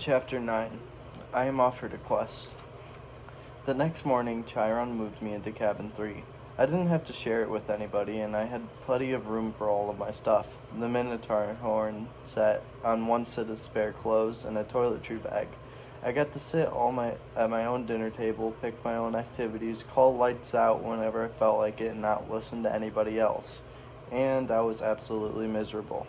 Chapter 9. I am offered a quest. The next morning, Chiron moved me into cabin 3. I didn't have to share it with anybody, and I had plenty of room for all of my stuff. The Minotaur horn set on one set of spare clothes and a toiletry bag. I got to sit at my own dinner table, pick my own activities, call lights out whenever I felt like it, and not listen to anybody else. And I was absolutely miserable.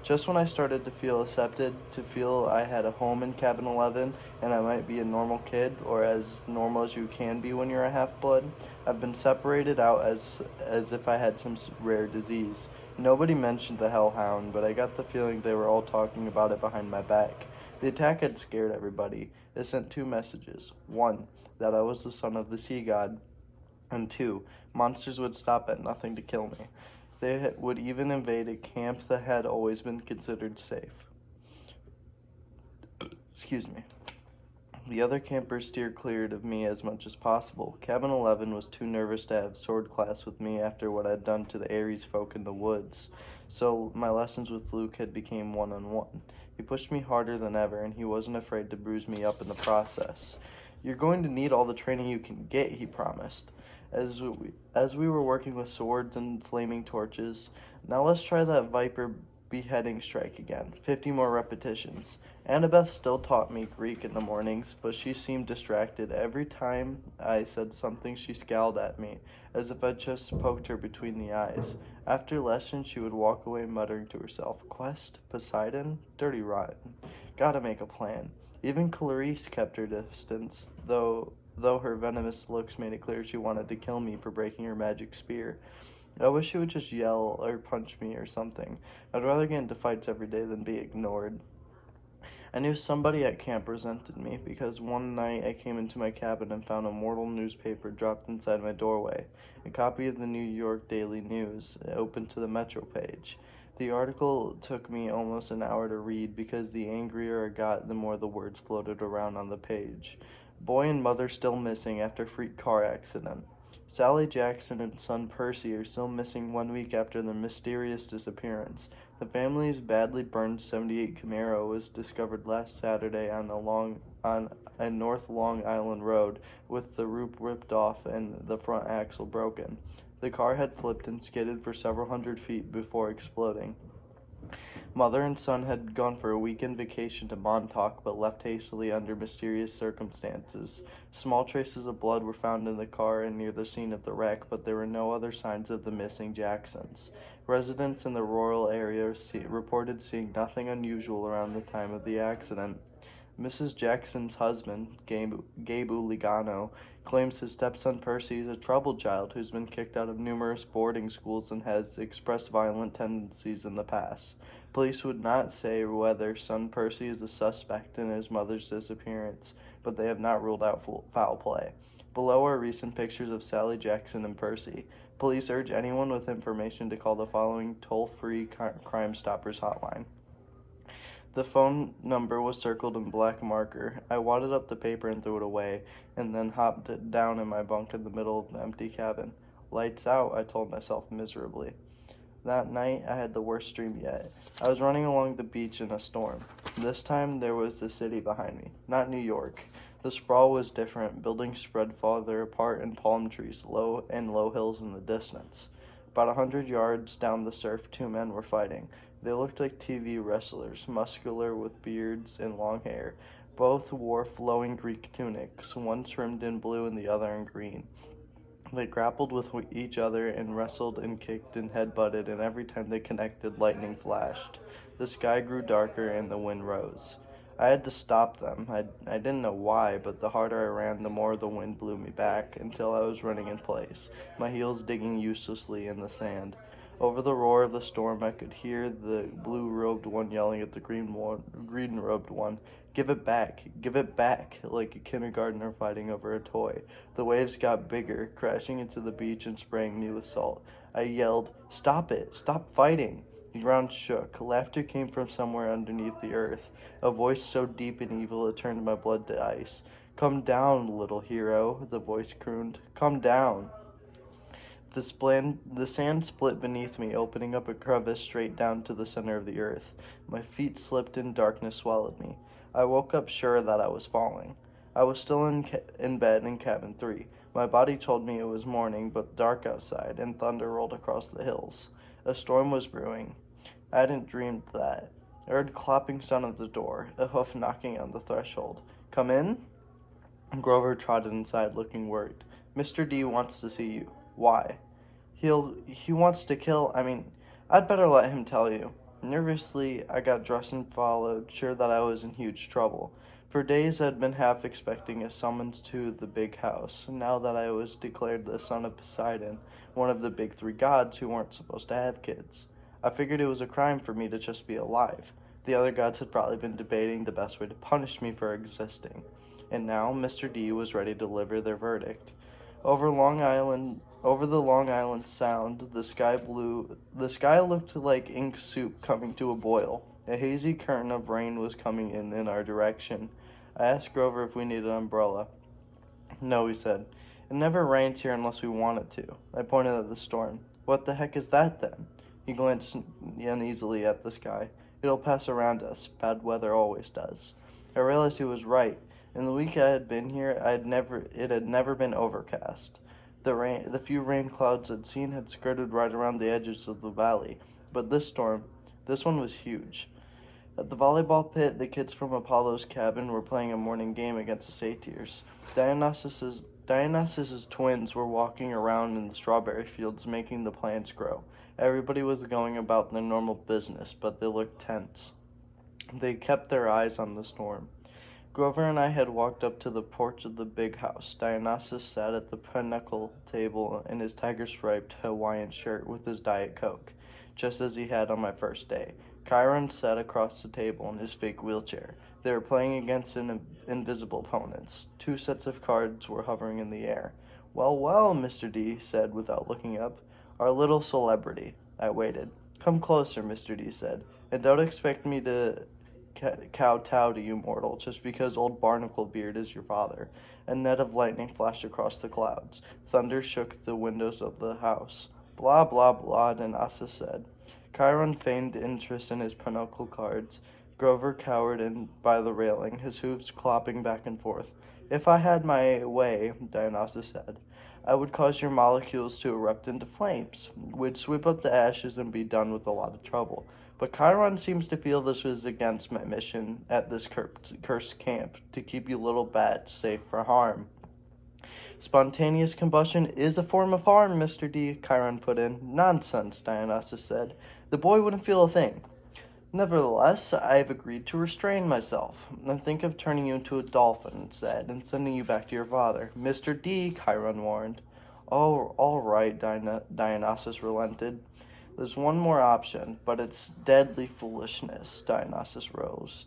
Just when I started to feel accepted, to feel I had a home in Cabin 11, and I might be a normal kid, or as normal as you can be when you're a half-blood, I've been separated out as if I had some rare disease. Nobody mentioned the Hellhound, but I got the feeling they were all talking about it behind my back. The attack had scared everybody. It sent two messages. One, that I was the son of the sea god, and two, monsters would stop at nothing to kill me. They would even invade a camp that had always been considered safe. Excuse me. The other campers steered clear of me as much as possible. Cabin 11 was too nervous to have sword class with me after what I'd done to the Ares folk in the woods, so my lessons with Luke had become one-on-one. He pushed me harder than ever, and he wasn't afraid to bruise me up in the process. "You're going to need all the training you can get," he promised, as we were working with swords and flaming torches. "Now let's try that Viper beheading strike again. 50 more repetitions." Annabeth still taught me Greek in the mornings, but she seemed distracted. Every time I said something, she scowled at me, as if I'd just poked her between the eyes. After lessons, she would walk away muttering to herself, "Quest? Poseidon? Dirty rotten. Gotta make a plan." Even Clarice kept her distance, though her venomous looks made it clear she wanted to kill me for breaking her magic spear. I wish she would just yell or punch me or something. I'd rather get into fights every day than be ignored. I knew somebody at camp resented me because one night I came into my cabin and found a mortal newspaper dropped inside my doorway, a copy of the New York Daily News, open to the Metro page. The article took me almost an hour to read because the angrier I got, the more the words floated around on the page. Boy and mother still missing after freak car accident. Sally Jackson and son Percy are still missing 1 week after their mysterious disappearance. The family's badly burned '78 Camaro was discovered last Saturday on a North Long Island road with the roof ripped off and the front axle broken. The car had flipped and skidded for several hundred feet before exploding. Mother and son had gone for a weekend vacation to Montauk, but left hastily under mysterious circumstances. Small traces of blood were found in the car and near the scene of the wreck, but there were no other signs of the missing Jacksons. Residents in the rural area reported seeing nothing unusual around the time of the accident. Mrs. Jackson's husband, Gabe Uligano, claims his stepson Percy is a troubled child who's been kicked out of numerous boarding schools and has expressed violent tendencies in the past. Police would not say whether son Percy is a suspect in his mother's disappearance, but they have not ruled out foul play. Below are recent pictures of Sally Jackson and Percy. Police urge anyone with information to call the following toll-free Crime Stoppers hotline. The phone number was circled in black marker. I wadded up the paper and threw it away, and then hopped down in my bunk in the middle of the empty cabin. "Lights out," I told myself miserably. That night, I had the worst dream yet. I was running along the beach in a storm. This time, there was the city behind me, not New York. The sprawl was different. Buildings spread farther apart and palm trees, low hills in the distance. About 100 yards down the surf, two men were fighting. They looked like TV wrestlers, muscular with beards and long hair. Both wore flowing Greek tunics, one trimmed in blue and the other in green. They grappled with each other and wrestled and kicked and headbutted, and every time they connected, lightning flashed. The sky grew darker and the wind rose. I had to stop them. I didn't know why, but the harder I ran, the more the wind blew me back, until I was running in place, my heels digging uselessly in the sand. Over the roar of the storm, I could hear the blue-robed one yelling at the green-robed one, give it back," like a kindergartner fighting over a toy. The waves got bigger, crashing into the beach and spraying me with salt. I yelled, "Stop it! Stop fighting!" The ground shook. Laughter came from somewhere underneath the earth, a voice so deep and evil it turned my blood to ice. "Come down, little hero," the voice crooned. "Come down." The sand split beneath me, opening up a crevice straight down to the center of the earth. My feet slipped and darkness swallowed me. I woke up sure that I was falling. I was still in bed in cabin 3. My body told me it was morning, but dark outside, and thunder rolled across the hills. A storm was brewing. I hadn't dreamed that. I heard clopping sound at the door, a hoof knocking on the threshold. "Come in?" Grover trotted inside, looking worried. "Mr. D wants to see you." "Why?" He wants to kill, I'd better let him tell you." Nervously, I got dressed and followed, sure that I was in huge trouble. For days I'd been half expecting a summons to the big house, now that I was declared the son of Poseidon, one of the big 3 gods who weren't supposed to have kids. I figured it was a crime for me to just be alive. The other gods had probably been debating the best way to punish me for existing. And now Mr. D was ready to deliver their verdict. Over the Long Island Sound, the sky looked like ink soup coming to a boil. A hazy curtain of rain was coming in our direction. I asked Grover if we needed an umbrella. "No," he said. "It never rains here unless we want it to." I pointed at the storm. "What the heck is that, then?" He glanced uneasily at the sky. "It'll pass around us. Bad weather always does." I realized he was right. In the week I had been here, it had never been overcast. The few rain clouds I'd seen had skirted right around the edges of the valley, but this one was huge. At the volleyball pit, the kids from Apollo's cabin were playing a morning game against the satyrs. Dionysus's twins were walking around in the strawberry fields, making the plants grow. Everybody was going about their normal business, but they looked tense. They kept their eyes on the storm. Grover and I had walked up to the porch of the big house. Dionysus sat at the pinnacle table in his tiger-striped Hawaiian shirt with his Diet Coke, just as he had on my first day. Chiron sat across the table in his fake wheelchair. They were playing against invisible opponents. 2 sets of cards were hovering in the air. "Well, well," Mr. D said without looking up. "Our little celebrity." I waited. "Come closer," Mr. D said, "and don't expect me to kowtow to you, mortal, just because old Barnacle Beard is your father." A net of lightning flashed across the clouds. Thunder shook the windows of the house. "Blah, blah, blah," Dionysus said. Chiron feigned interest in his pinochle cards. Grover cowered in by the railing, his hooves clopping back and forth. "If I had my way," Dionysus said, "I would cause your molecules to erupt into flames. We'd sweep up the ashes and be done with a lot of trouble. But Chiron seems to feel this was against my mission at this cursed camp, to keep you little bats safe from harm." "Spontaneous combustion is a form of harm, Mr. D," Chiron put in. "Nonsense," Dionysus said. "The boy wouldn't feel a thing." "Nevertheless, I have agreed to restrain myself. I think of turning you into a dolphin," said, "and sending you back to your father." "Mr. D," Chiron warned. "Oh, all right," Dionysus relented. "There's one more option, but it's deadly foolishness." Dionysus rose,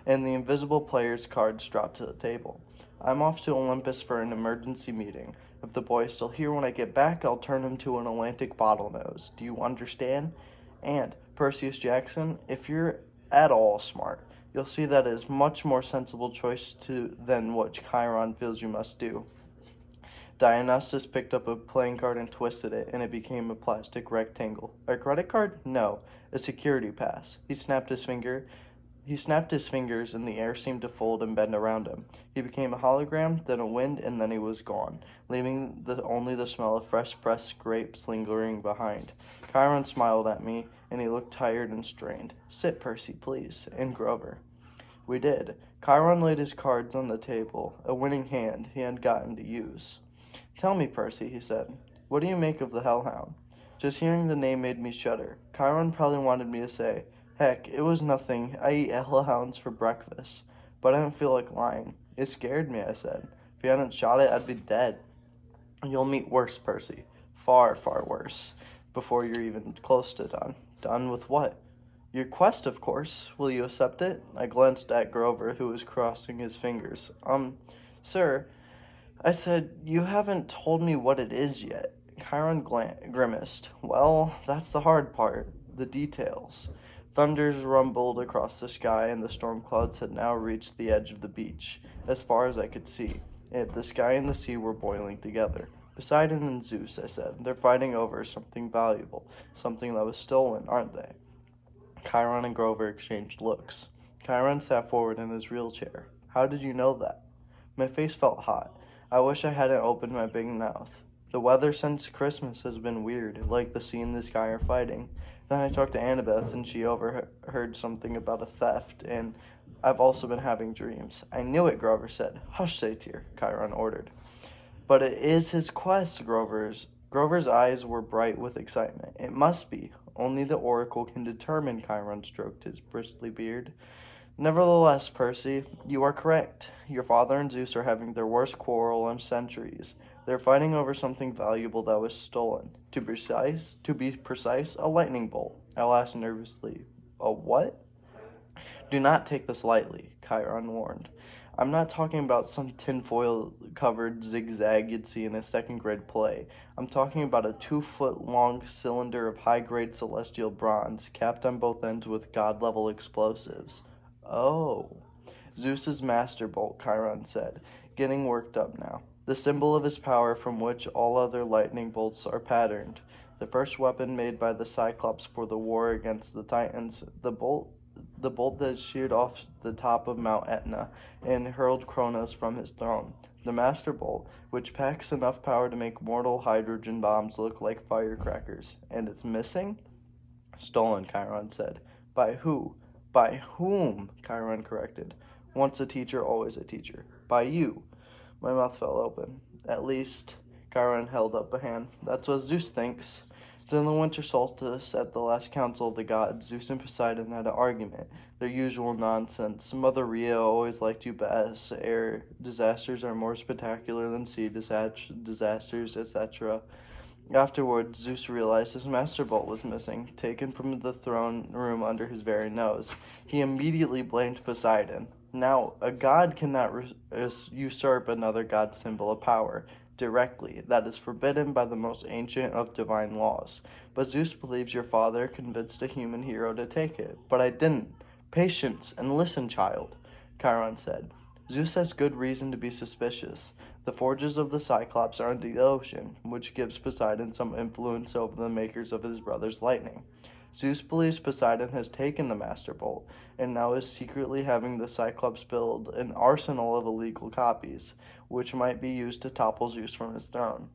and the invisible player's cards dropped to the table. "I'm off to Olympus for an emergency meeting. If the boy is still here when I get back, I'll turn him to an Atlantic bottlenose. Do you understand? And, Perseus Jackson, if you're at all smart, you'll see that it is a much more sensible choice than what Chiron feels you must do." Dionysus picked up a playing card and twisted it, and it became a plastic rectangle. "A credit card? No, a security pass." He snapped his fingers, and the air seemed to fold and bend around him. He became a hologram, then a wind, and then he was gone, leaving only the smell of fresh pressed grapes lingering behind. Chiron smiled at me, and he looked tired and strained. "Sit, Percy, please," and Grover. We did. Chiron laid his cards on the table, a winning hand he had gotten to use. "Tell me, Percy," he said, "what do you make of the Hellhound?" Just hearing the name made me shudder. Chiron probably wanted me to say, "Heck, it was nothing. I eat hellhounds for breakfast." But I didn't feel like lying. "It scared me," I said. "If you hadn't shot it, I'd be dead." "You'll meet worse, Percy. Far, far worse. Before you're even close to done." "Done with what?" "Your quest, of course. Will you accept it?" I glanced at Grover, who was crossing his fingers. Sir," I said, "you haven't told me what it is yet." Chiron grimaced. "Well, that's the hard part. The details." Thunders rumbled across the sky, and the storm clouds had now reached the edge of the beach. As far as I could see, the sky and the sea were boiling together. "Poseidon and Zeus," I said. "They're fighting over something valuable, something that was stolen, aren't they?" Chiron and Grover exchanged looks. Chiron sat forward in his wheelchair. How did you know that? My face felt hot. I wish I hadn't opened my big mouth. The weather since Christmas has been weird, like the sea and the sky are fighting. Then I talked to Annabeth, and she overheard something about a theft, and I've also been having dreams. I knew it, Grover said. Hush, Satyr, Chiron ordered. But it is his quest, Grover's eyes were bright with excitement. It must be. Only the oracle can determine, Chiron stroked his bristly beard. Nevertheless, Percy, you are correct. Your father and Zeus are having their worst quarrel in centuries. They're fighting over something valuable that was stolen. To be precise, a lightning bolt. I'll ask nervously, a what? Do not take this lightly, Chiron warned. I'm not talking about some tinfoil-covered zigzag you'd see in a second-grade play. I'm talking about a 2-foot-long cylinder of high-grade celestial bronze, capped on both ends with god-level explosives. Oh. Zeus's master bolt, Chiron said, getting worked up now. The symbol of his power from which all other lightning bolts are patterned. The first weapon made by the Cyclops for the war against the Titans. The bolt that sheared off the top of Mount Etna and hurled Kronos from his throne. The Master Bolt, which packs enough power to make mortal hydrogen bombs look like firecrackers. And it's missing? Stolen, Chiron said. By who? By whom? Chiron corrected. Once a teacher, always a teacher. By you. My mouth fell open. At least, Chiron held up a hand. That's what Zeus thinks. During the winter solstice, at the last council of the gods, Zeus and Poseidon had an argument. Their usual nonsense. Mother Rhea always liked you best. Air disasters are more spectacular than sea disasters, etc. Afterwards, Zeus realized his master bolt was missing, taken from the throne room under his very nose. He immediately blamed Poseidon. Now, a god cannot usurp another god's symbol of power directly. That is forbidden by the most ancient of divine laws. But Zeus believes your father convinced a human hero to take it. But I didn't. Patience and listen, child, Chiron said. Zeus has good reason to be suspicious. The forges of the Cyclops are in the ocean, which gives Poseidon some influence over the makers of his brother's lightning. Zeus believes Poseidon has taken the Master Bolt, and now is secretly having the Cyclops build an arsenal of illegal copies, which might be used to topple Zeus from his throne.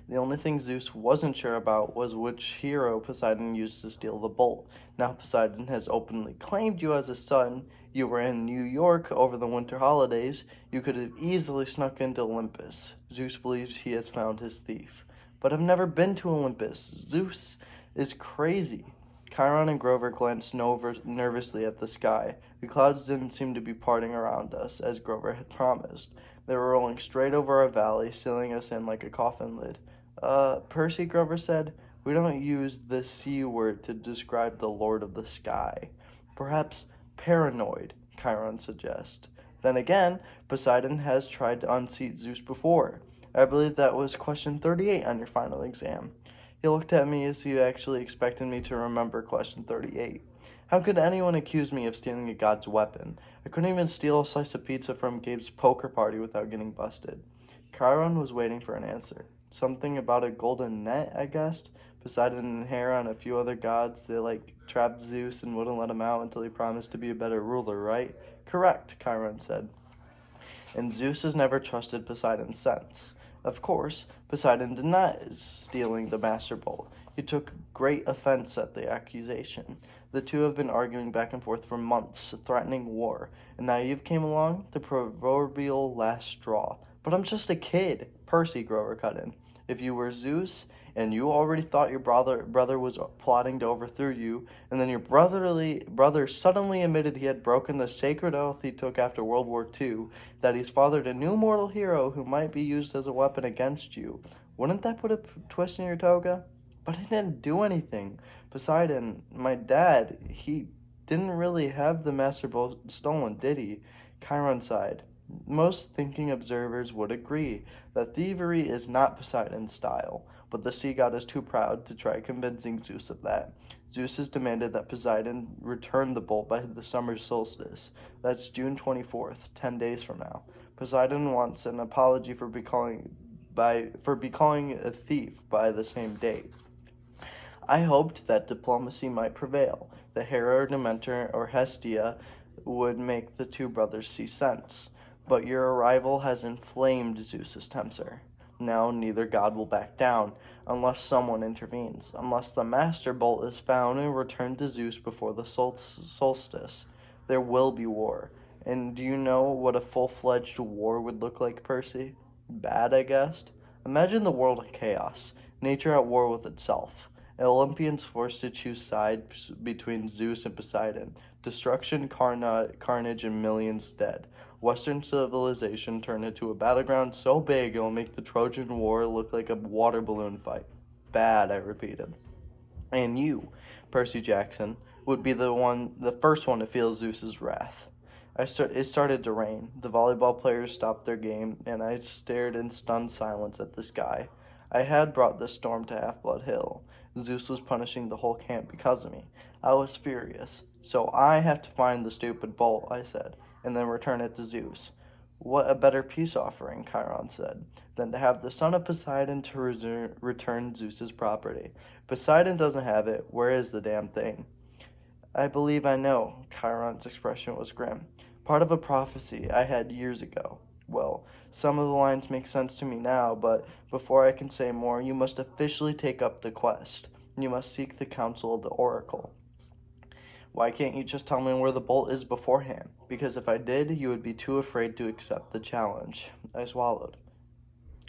The only thing Zeus wasn't sure about was which hero Poseidon used to steal the bolt. Now Poseidon has openly claimed you as his son. You were in New York over the winter holidays. You could have easily snuck into Olympus. Zeus believes he has found his thief. But I've never been to Olympus. Zeus is crazy. Chiron and Grover glanced nervously at the sky. The clouds didn't seem to be parting around us, as Grover had promised. They were rolling straight over our valley, sealing us in like a coffin lid. Percy, Grover said, we don't use the C word to describe the Lord of the Sky. Perhaps paranoid, Chiron suggests. Then again, Poseidon has tried to unseat Zeus before. I believe that was question 38 on your final exam. He looked at me as if he actually expected me to remember question 38. How could anyone accuse me of stealing a god's weapon? I couldn't even steal a slice of pizza from Gabe's poker party without getting busted. Chiron was waiting for an answer. Something about a golden net, I guessed. Poseidon and Hera and a few other gods, they trapped Zeus and wouldn't let him out until he promised to be a better ruler, right? Correct, Chiron said. And Zeus has never trusted Poseidon since. Of course, Poseidon denies stealing the Master Bolt. He took great offense at the accusation. The two have been arguing back and forth for months, threatening war. And now you came along, the proverbial last straw. But I'm just a kid, Percy, Grover cut in. If you were Zeus, and you already thought your brother was plotting to overthrow you, and then your brother suddenly admitted he had broken the sacred oath he took after World War II, that he's fathered a new mortal hero who might be used as a weapon against you, wouldn't that put a twist in your toga? But I didn't do anything. Poseidon, my dad, he didn't really have the Master Bolt stolen, did he? Chiron sighed. Most thinking observers would agree that thievery is not Poseidon's style, but the sea god is too proud to try convincing Zeus of that. Zeus has demanded that Poseidon return the bolt by the summer solstice. That's June 24th, 10 days from now. Poseidon wants an apology for becoming a thief by the same date. I hoped that diplomacy might prevail, that Hera or Demeter or Hestia would make the two brothers see sense. But your arrival has inflamed Zeus's temper. Now neither god will back down, unless someone intervenes, unless the master bolt is found and returned to Zeus before the solstice. There will be war. And do you know what a full-fledged war would look like, Percy? Bad, I guessed. Imagine the world in chaos, nature at war with itself, Olympians forced to choose sides between Zeus and Poseidon, destruction, carnage, and millions dead. Western civilization turned into a battleground so big it will make the Trojan War look like a water balloon fight. Bad, I repeated. And you, Percy Jackson, would be the first one to feel Zeus's wrath. It started to rain. The volleyball players stopped their game, and I stared in stunned silence at the sky. I had brought the storm to Half-Blood Hill. Zeus was punishing the whole camp because of me. I was furious. So I have to find the stupid bolt, I said, and then return it to Zeus. What a better peace offering, Chiron said, than to have the son of Poseidon to return Zeus's property. Poseidon doesn't have it. Where is the damn thing? I believe I know. Chiron's expression was grim. Part of a prophecy I had years ago. Well, some of the lines make sense to me now, but before I can say more, you must officially take up the quest. You must seek the counsel of the oracle. Why can't you just tell me where the bolt is beforehand? Because if I did, you would be too afraid to accept the challenge. I swallowed.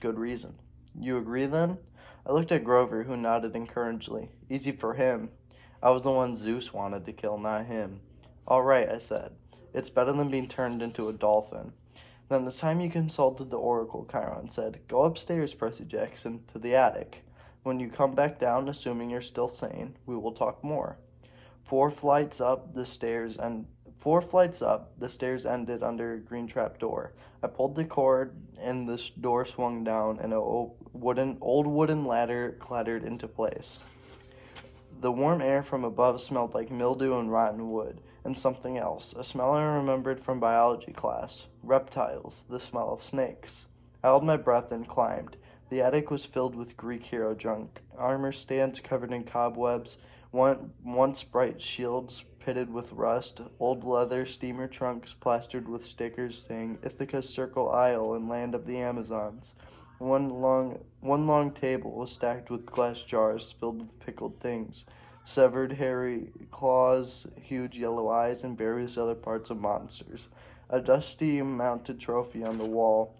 Good reason. You agree then? I looked at Grover, who nodded encouragingly. Easy for him. I was the one Zeus wanted to kill, not him. All right, I said. It's better than being turned into a dolphin. Then the time you consulted the oracle, Chiron said, go upstairs, Percy Jackson, to the attic. When you come back down, assuming you're still sane, we will talk more. 4 flights up, the stairs ended under a green trap door. I pulled the cord, and the door swung down, and an old wooden ladder clattered into place. The warm air from above smelled like mildew and rotten wood, and something else, a smell I remembered from biology class. Reptiles, the smell of snakes. I held my breath and climbed. The attic was filled with Greek hero junk, armor stands covered in cobwebs, once bright shields pitted with rust, old leather steamer trunks plastered with stickers saying Ithaca's Circle Isle and Land of the Amazons. One long table was stacked with glass jars filled with pickled things, severed hairy claws, huge yellow eyes, and various other parts of monsters. A dusty mounted trophy on the wall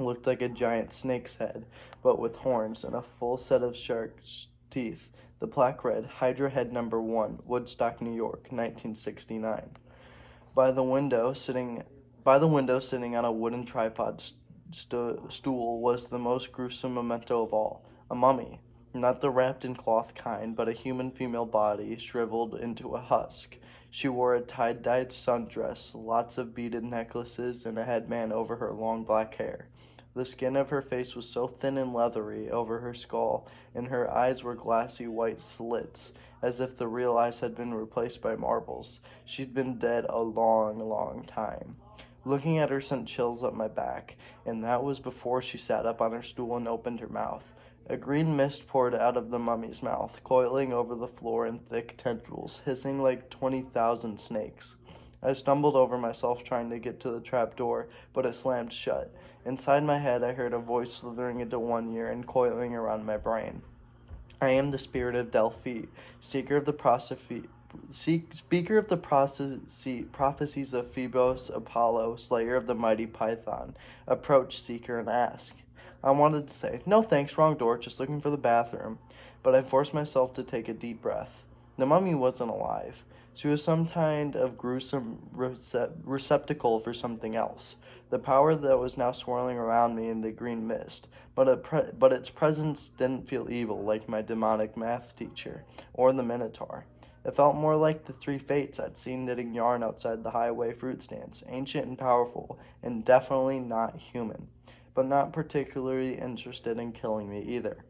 looked like a giant snake's head, but with horns and a full set of shark's teeth. The plaque read, Hydra Head No. 1, Woodstock, New York, 1969. By the window, sitting on a wooden tripod stool, was the most gruesome memento of all, a mummy. Not the wrapped in cloth kind, but a human female body shriveled into a husk. She wore a tie-dyed sundress, lots of beaded necklaces, and a headband over her long black hair. The skin of her face was so thin and leathery over her skull, and her eyes were glassy white slits, as if the real eyes had been replaced by marbles. She'd been dead a long, long time. Looking at her sent chills up my back, and that was before she sat up on her stool and opened her mouth. A green mist poured out of the mummy's mouth, coiling over the floor in thick tendrils, hissing like 20,000 snakes. I stumbled over myself trying to get to the trap door, but it slammed shut. Inside my head, I heard a voice slithering into one ear and coiling around my brain. I am the spirit of Delphi, speaker of the prophecies of Phoebus Apollo, slayer of the mighty Python. Approach, seeker, and ask. I wanted to say, no thanks, wrong door, just looking for the bathroom, but I forced myself to take a deep breath. The mummy wasn't alive. She was some kind of gruesome receptacle for something else, the power that was now swirling around me in the green mist, but its presence didn't feel evil like my demonic math teacher, or the Minotaur. It felt more like the 3 fates I'd seen knitting yarn outside the highway fruit stands, ancient and powerful, and definitely not human, but not particularly interested in killing me either.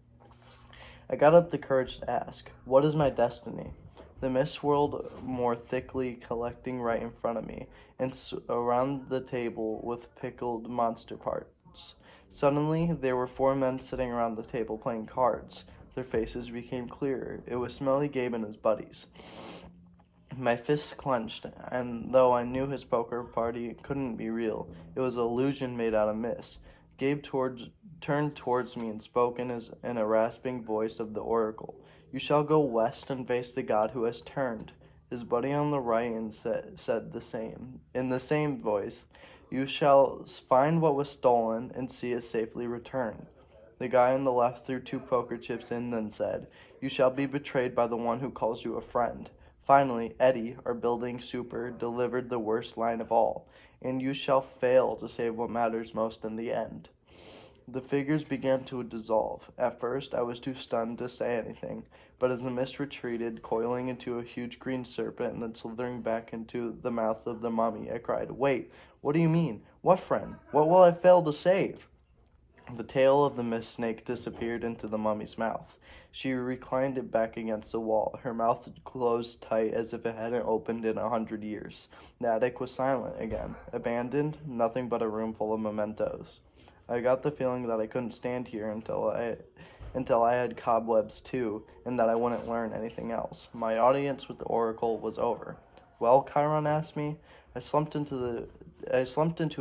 I got up the courage to ask, what is my destiny? The mist swirled more thickly, collecting right in front of me, and around the table with pickled monster parts. Suddenly, there were 4 men sitting around the table playing cards. Their faces became clearer. It was Smelly Gabe and his buddies. My fists clenched, and though I knew his poker party couldn't be real, it was an illusion made out of mist. Turned towards me and spoke in a rasping voice of the oracle. You shall go west and face the god who has turned. His buddy on the right said the same, in the same voice. You shall find what was stolen and see it safely return. The guy on the left threw 2 poker chips in, then said, You shall be betrayed by the one who calls you a friend. Finally, Eddie, our building super, delivered the worst line of all, and you shall fail to save what matters most in the end. The figures began to dissolve. At first, I was too stunned to say anything, but as the mist retreated, coiling into a huge green serpent and then slithering back into the mouth of the mummy, I cried, Wait, what do you mean? What friend? What will I fail to save? The tail of the mist snake disappeared into the mummy's mouth. She reclined it back against the wall, her mouth closed tight as if it hadn't opened in 100 years. The attic was silent again, abandoned, nothing but a room full of mementos. I got the feeling that I couldn't stand here until I had cobwebs too, and that I wouldn't learn anything else. My audience with the oracle was over. Well, Chiron asked me. I slumped into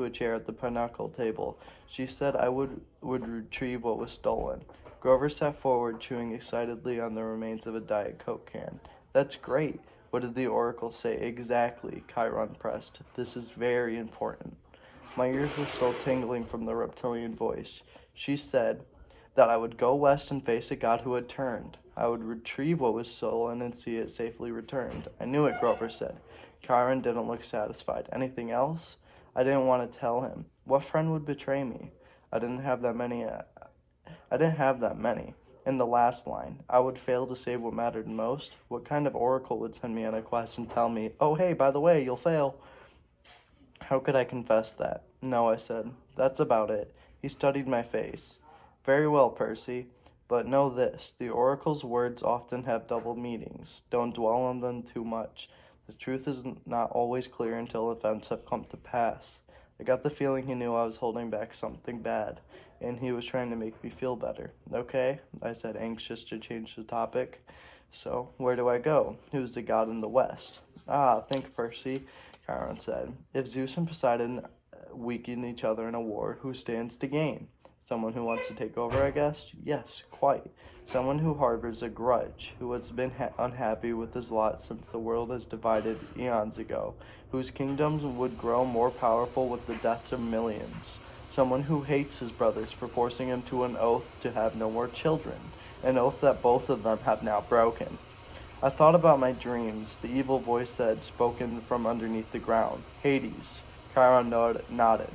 a chair at the pinnacle table. She said I would retrieve what was stolen. Grover sat forward, chewing excitedly on the remains of a Diet Coke can. That's great. What did the oracle say exactly? Chiron pressed. This is very important. My ears were still tingling from the reptilian voice. She said that I would go west and face a god who had turned. I would retrieve what was stolen and see it safely returned. I knew it, Grover said. Chiron didn't look satisfied. Anything else? I didn't want to tell him. What friend would betray me? I didn't have that many. In the last line, I would fail to save what mattered most. What kind of oracle would send me on a quest and tell me, oh hey, by the way, you'll fail? How could I confess that? No, I said. That's about it. He studied my face. Very well, Percy. But know this, the oracle's words often have double meanings. Don't dwell on them too much. The truth is not always clear until events have come to pass. I got the feeling he knew I was holding back something bad, and he was trying to make me feel better. Okay, I said, anxious to change the topic. So, where do I go? Who's the god in the west? Ah, think, Percy, Chiron said. If Zeus and Poseidon weaken each other in a war, who stands to gain? Someone who wants to take over, I guess? Yes, quite. Someone who harbors a grudge, who has been unhappy with his lot since the world has divided eons ago, whose kingdoms would grow more powerful with the deaths of millions. Someone who hates his brothers for forcing him to an oath to have no more children, an oath that both of them have now broken. I thought about my dreams, the evil voice that had spoken from underneath the ground. Hades. Chiron nodded.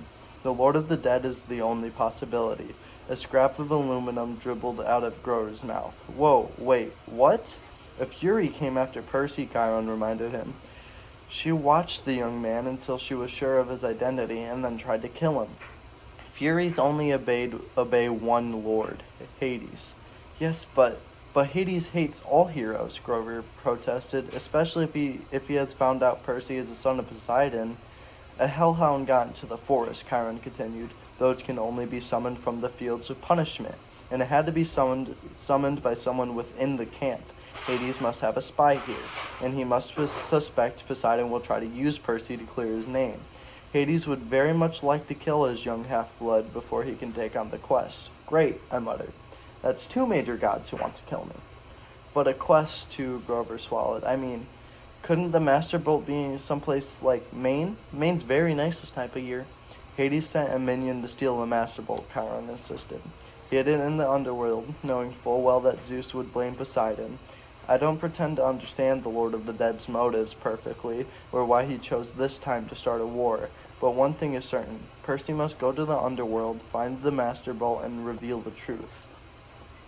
The Lord of the Dead is the only possibility. A scrap of aluminum dribbled out of Grover's mouth. Whoa, wait, what? A Fury came after Percy, Chiron reminded him. She watched the young man until she was sure of his identity and then tried to kill him. Furies only obey one lord, Hades. Yes, but Hades hates all heroes, Grover protested, especially if he has found out Percy is the son of Poseidon. A hellhound got into the forest, Chiron continued. Those can only be summoned from the fields of punishment, and it had to be summoned by someone within the camp. Hades must have a spy here, and he must suspect Poseidon will try to use Percy to clear his name. Hades would very much like to kill his young half-blood before he can take on the quest. Great, I muttered. That's 2 major gods who want to kill me. But a quest, too, Grover swallowed. I mean, couldn't the Master Bolt be someplace like Maine? Maine's very nice this type of year. Hades sent a minion to steal the Master Bolt, Chiron insisted. He hid it in the underworld, knowing full well that Zeus would blame Poseidon. I don't pretend to understand the Lord of the Dead's motives perfectly, or why he chose this time to start a war, but one thing is certain. Percy must go to the underworld, find the Master Bolt, and reveal the truth.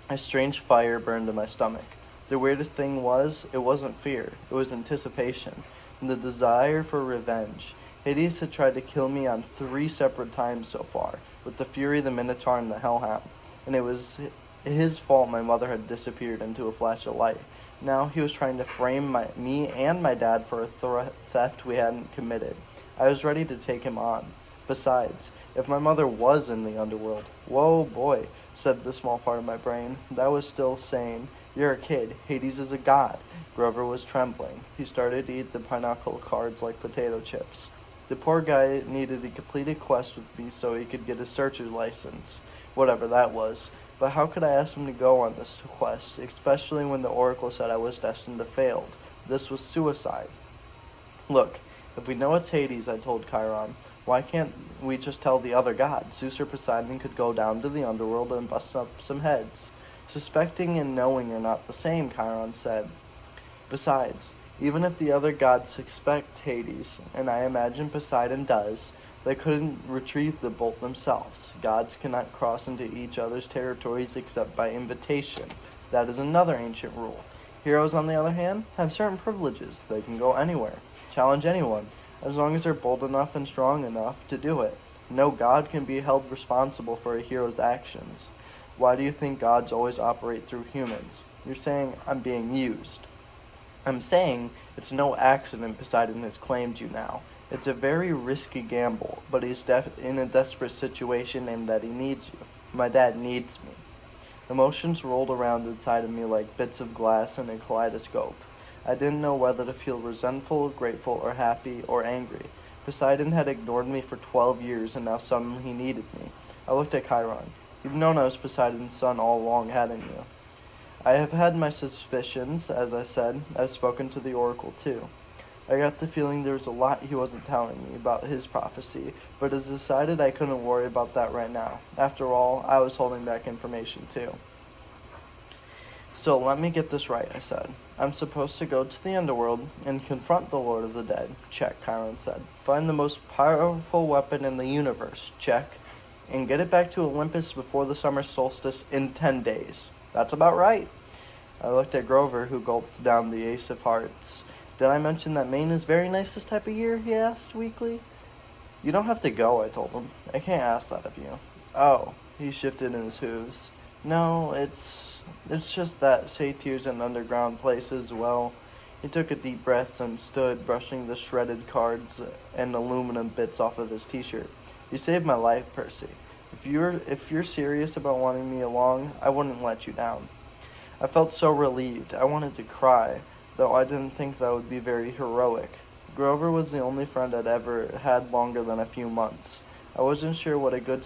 A strange fire burned in my stomach. The weirdest thing was, it wasn't fear, it was anticipation, and the desire for revenge. Hades had tried to kill me on 3 separate times so far, with the Fury, the Minotaur, and the Hellhound, and it was his fault my mother had disappeared into a flash of light. Now he was trying to frame me and my dad for a theft we hadn't committed. I was ready to take him on. Besides, if my mother was in the underworld, whoa boy, said the small part of my brain, that was still sane. You're a kid. Hades is a god. Grover was trembling. He started to eat the pinochle cards like potato chips. The poor guy needed a completed quest with me so he could get his searcher's license, whatever that was. But how could I ask him to go on this quest, especially when the oracle said I was destined to fail? This was suicide. Look, if we know it's Hades, I told Chiron, why can't we just tell the other gods? Zeus or Poseidon could go down to the underworld and bust up some heads. Suspecting and knowing are not the same, Chiron said. Besides, even if the other gods suspect Hades, and I imagine Poseidon does, they couldn't retrieve the bolt themselves. Gods cannot cross into each other's territories except by invitation. That is another ancient rule. Heroes, on the other hand, have certain privileges. They can go anywhere, challenge anyone, as long as they're bold enough and strong enough to do it. No god can be held responsible for a hero's actions. Why do you think gods always operate through humans? You're saying I'm being used. I'm saying it's no accident Poseidon has claimed you now. It's a very risky gamble, but he's in a desperate situation and that he needs you. My dad needs me. Emotions rolled around inside of me like bits of glass in a kaleidoscope. I didn't know whether to feel resentful, grateful, or happy, or angry. Poseidon had ignored me for 12 years, and now suddenly he needed me. I looked at Chiron. You've known I was Poseidon's son all along, hadn't you? I have had my suspicions, as I said. I've spoken to the oracle, too. I got the feeling there was a lot he wasn't telling me about his prophecy, but I decided I couldn't worry about that right now. After all, I was holding back information, too. So let me get this right, I said. I'm supposed to go to the underworld and confront the Lord of the Dead. Check, Chiron said. Find the most powerful weapon in the universe. Check. And get it back to Olympus before the summer solstice in 10 days. That's about right. I looked at Grover, who gulped down the ace of hearts. Did I mention that Maine is very nice this type of year? He asked weakly. You don't have to go, I told him. I can't ask that of you. Oh, he shifted in his hooves. No, it's just that satyrs and underground places, well. He took a deep breath and stood, brushing the shredded cards and aluminum bits off of his t-shirt. You saved my life, Percy. If you're serious about wanting me along, I wouldn't let you down. I felt so relieved. I wanted to cry, though I didn't think that would be very heroic. Grover was the only friend I'd ever had longer than a few months. I wasn't sure what good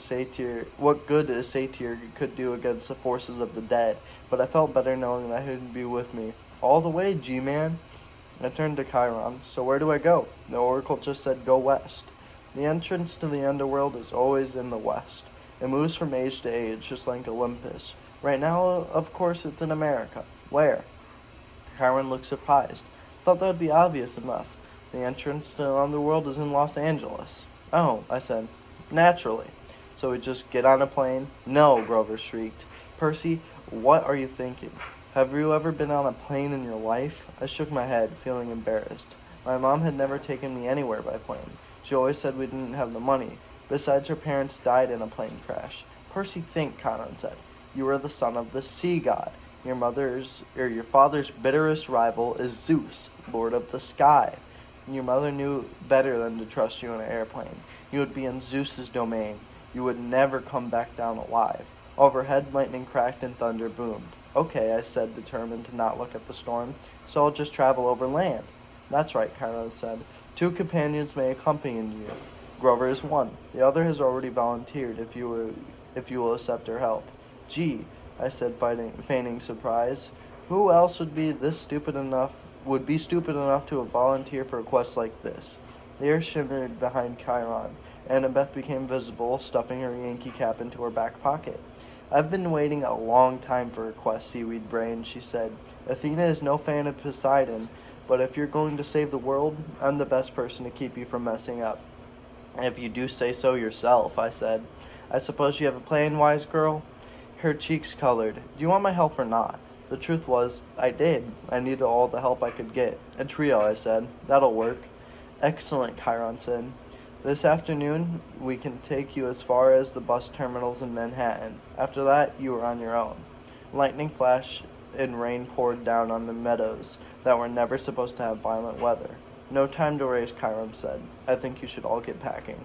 a satyr could do against the forces of the dead, but I felt better knowing that he'd be with me. All the way, G-Man. I turned to Chiron. So where do I go? The oracle just said go west. The entrance to the underworld is always in the west. It moves from age to age, just like Olympus. Right now, of course, it's in America. Where? Chiron looked surprised. Thought that would be obvious enough. The entrance to the underworld is in Los Angeles. Oh, I said. Naturally. So we just get on a plane? No, Grover shrieked. Percy, what are you thinking? Have you ever been on a plane in your life? I shook my head, feeling embarrassed. My mom had never taken me anywhere by plane. She always said we didn't have the money. Besides, her parents died in a plane crash. Percy, think, Chiron said. You are the son of the sea god. Your father's bitterest rival is Zeus, lord of the sky. Your mother knew better than to trust you in an airplane. You would be in Zeus's domain. You would never come back down alive. Overhead, lightning cracked and thunder boomed. Okay, I said, determined to not look at the storm, so I'll just travel over land. That's right, Chiron said. 2 companions may accompany you. Grover is one. The other has already volunteered if you will accept her help. Gee, I said, feigning surprise. Who else would be stupid enough to volunteer for a quest like this? The air shimmered behind Chiron. Annabeth became visible, stuffing her Yankee cap into her back pocket. I've been waiting a long time for a quest, Seaweed Brain, she said. Athena is no fan of Poseidon, but if you're going to save the world, I'm the best person to keep you from messing up. If you do say so yourself, I said. I suppose you have a plan, wise girl? Her cheeks colored. Do you want my help or not? The truth was, I did. I needed all the help I could get. A trio, I said. That'll work. Excellent, Chiron said. This afternoon, we can take you as far as the bus terminals in Manhattan. After that, you are on your own. Lightning flashed and rain poured down on the meadows that were never supposed to have violent weather. No time to waste, Chiron said. I think you should all get packing.